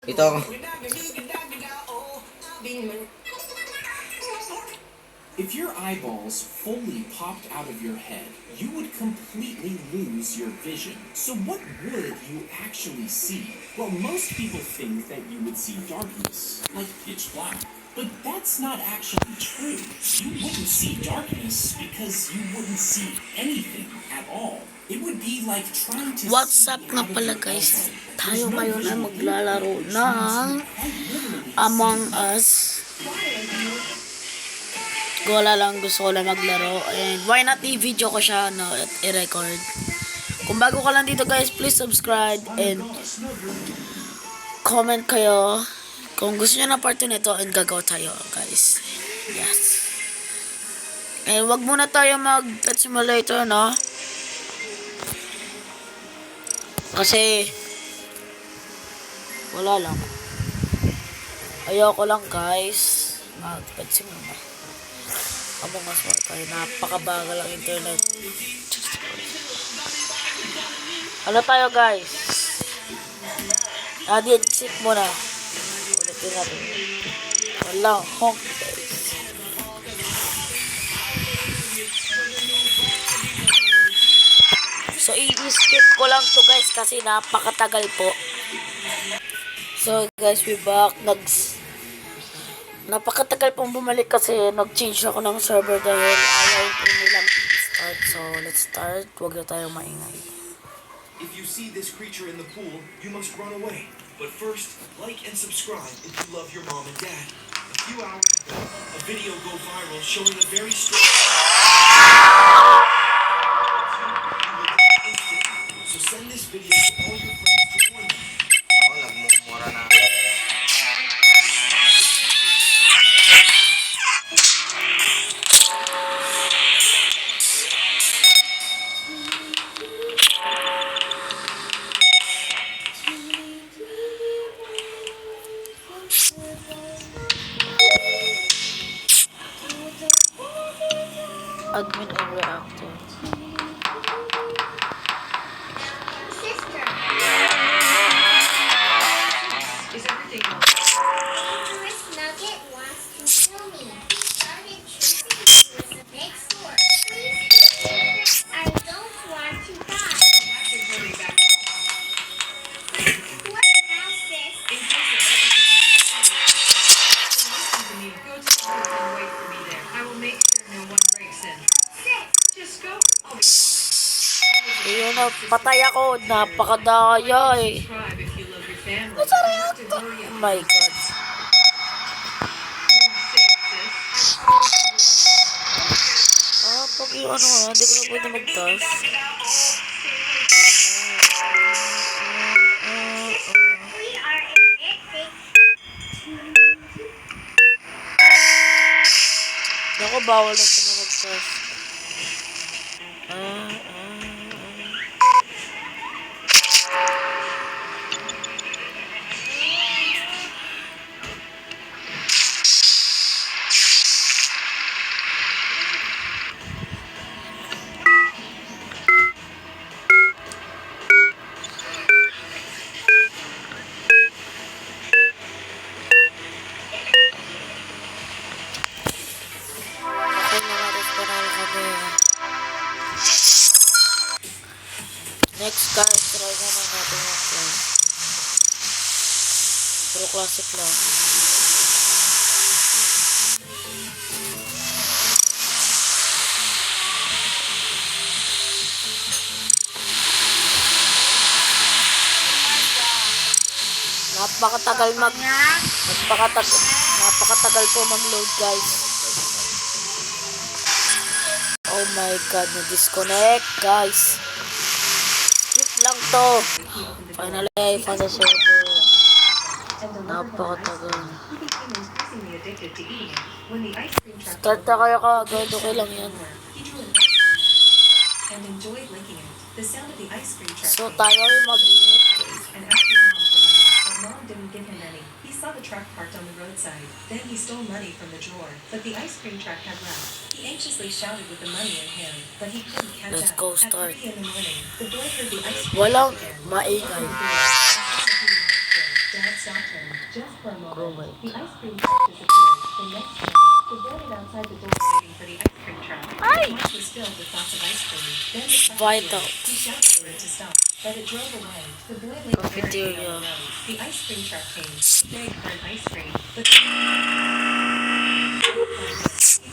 Ito. If your eyeballs fully popped out of your head, you would completely lose your vision. So what would you actually see? Well, most people think that you would see darkness, like pitch black. But that's not actually true. You wouldn't see darkness because you wouldn't see anything at all. It would be like trying to What's see up out nga of pala your guys? elbow. Tayo There's no ngayon ay visual maglalaro input, which means ng you quite literally Among see Us. Wala lang, gusto ko lang maglaro. And why not i-video ko siya, no, at i-record. Kung bago ka lang dito guys, please subscribe and comment kayo kung gusto nyo na part 2 nito and gagawa tayo guys. Yes. And wag muna tayo mag-pet simulator, no? Kasi wala lang. Ayoko lang guys mag-pet simulator. Among Us muna tayo. Napakabagal ang internet. Ano tayo guys? Exit muna. Ulitin natin. Walang honk guys. So i-skip ko lang to guys kasi napakatagal po. So guys, we back. Napakatagal pong bumalik kasi nag-change ako ng server dahil ayaw po nilang i-start. So let's start. Huwag na tayong maingay. If you see this creature in the pool, you must run away. But first, like and subscribe if you love your mom and dad. A few hours ago, a video go viral showing a very strange... So send this video to all your friends to join them. Ako, nagmumura na. Admin and reactor. Is everything okay? Tourist Nugget wants to kill me. Started choosing next door. Please, I don't want to die. After coming back, What now, sis? in case of everything you go to the booth and wait for me there. I will make sure no one breaks in. Sis, Just go. I'll be fine. Ayun na, patay ako. Napakadaya eh. Subscribe if you love your family. What's a You have to reactor? hurry Oh up. my god. Safe, sis. Pag yung ano nga, hindi ko na pwede mag-task. we are in it. Naku, bawal na siya na mag-task. Okay na nga, tapos panalo kami. Next guys, try naman natin yung class. Pero classic lang. Napakatagal po mag-load guys. Oh my god, na-disconnect guys. Skip lang to. Finally, I found the server. Napakatagal. He became increasingly addicted to eating it. When the ice cream truck Start na kayo kagad. Okay lang yan. he drew an ice cream on his makeup and enjoyed licking it. The sound of the ice cream truck. So tayo ay mag-init. And asked his mom for money, but mom didn't give him any. He saw the truck parked on the roadside. Then he stole money from the drawer, but the ice cream truck had left. He anxiously shouted with the money in hand, but he couldn't catch Let's up. go At start. 3 in the morning, the boy heard the ice cream Walang truck again. maingay. Dad stopped him. Just for a Oh my moment, the ice cream truck disappeared. The next moment, the boy went outside the door waiting for the ice cream truck. His mind was filled with thoughts of ice cream. Then the truck Vital. appeared. He shouted for it to stop, but it drove away. The boy lay Cafeteria. on the road. The ice cream truck came. He begged for an ice cream, but he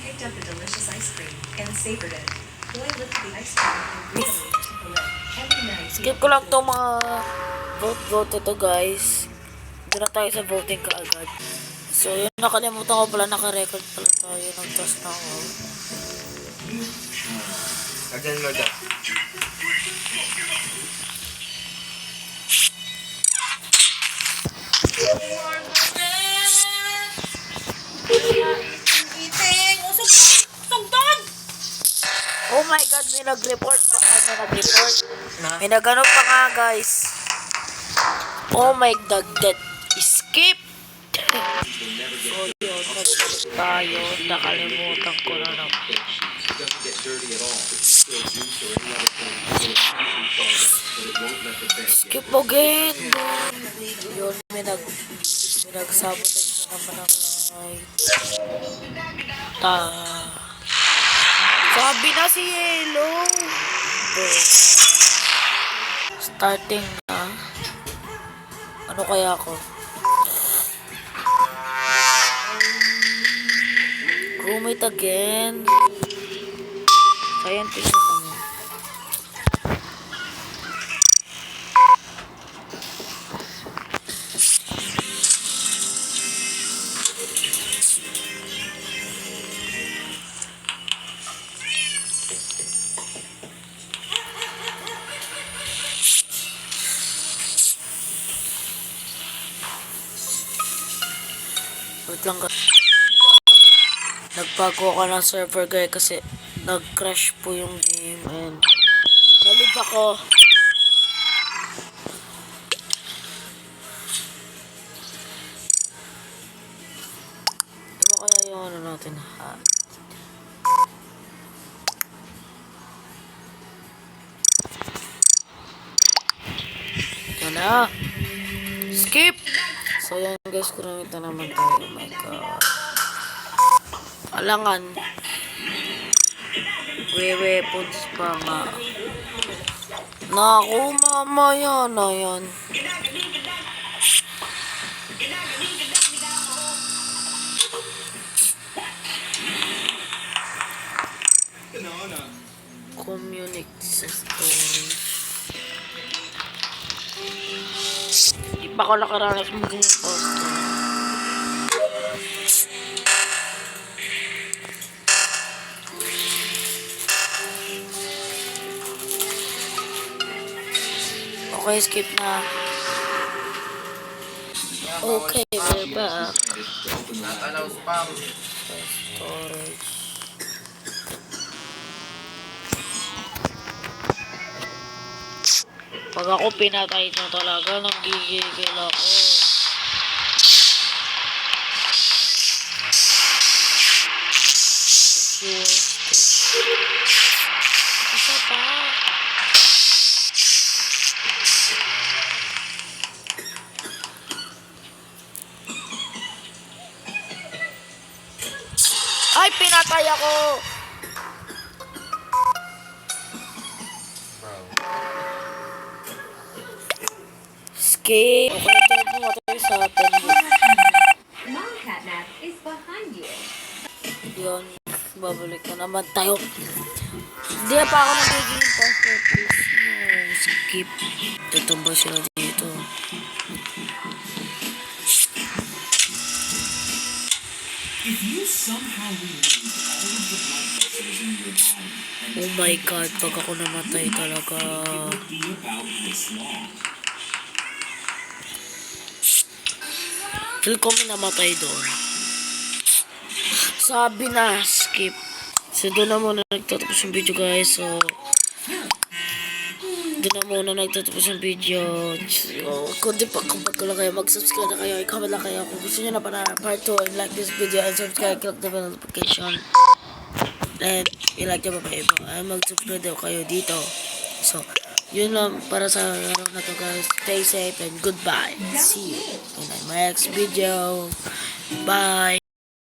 picked up the delicious ice cream and savored it. Boy lifted the ice cream and greedily took a lick. Every night, he Skip ko lang to mga vote ito guys. Doon na tayo sa voting kaagad. So yun, nakalimutan ko pala, naka-record pala tayo. Nag-toss na ako. Again, Loda. Oh my god, may nag-report pa. May nag-report. May nag-ano pa nga guys. Oh my god, that skip. So yun, nag-report tayo. Nakalimutan ko na lang. It doesn't get dirty at all. It's still juice or any other thing. So it's usually fall down, but it won't let the bed get Skip again. Yun, may nag-sabotage na naman ang light. Sabi na si Yellow. Starting na. Ano kaya ako? Crewmate again. Scientist na naman. Wait lang guys. Nagbago ako ng server guys kasi nag-crash po yung game and nalib ako. Diba kaya yung ano natin ha? Yan na. Skip! So yan guys, kurangit na naman tayo. Oh my god. Alangan. Weapons pa nga. Naku, mamaya na yan. Community sa story. Di pa ako nakaranas maging imposter. Okay, skip na. Okay, we're back. Not allow spam. Storage. Pag ako pinatay na talaga, nanggigigil ako. Isa pa. Ay, pinatay ako! Bro. Skip! Okay, ito po matay sa atin. Mom Catnap is behind you. Yun, babalik na naman tayo. Hindi pa ako nagiging imposter, please. No, skip. Tutumba sila dito. If you somehow removed all of the blood vessels in your body, Oh my god, pag ako namatay talaga. it would be about this long. Feel ko may namatay doon. Sabi na, skip. So, doon na muna nagtatapos yung video, guys. So, doon na muna nagtatapos yung video. So, kung di pa kapag ko lang kayo, mag-subscribe na kayo, i-comment lang kayo. Kung gusto nyo na pa na part 2, and like this video, and subscribe, click the bell notification. And, i-like nyo pa pa iba. And mag-subscribe daw kayo dito. So, Yun lang para sa araw na to guys. Stay safe and goodbye. See you in my next video. Bye.